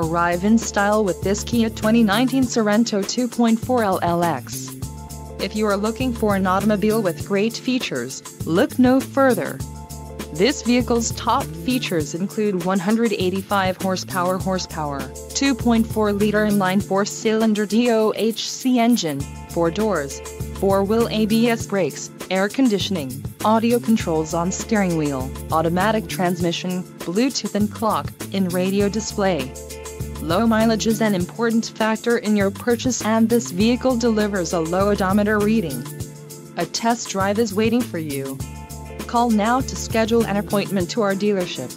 Arrive in style with this Kia 2019 Sorento 2.4 LLX. If you are looking for an automobile with great features, look no further. This vehicle's top features include 185 horsepower, 2.4-liter inline four-cylinder DOHC engine, 4 doors, 4-wheel ABS brakes, air conditioning, audio controls on steering wheel, automatic transmission, Bluetooth and clock-in radio display. Low mileage is an important factor in your purchase, and this vehicle delivers a low odometer reading. A test drive is waiting for you. Call now to schedule an appointment to our dealership.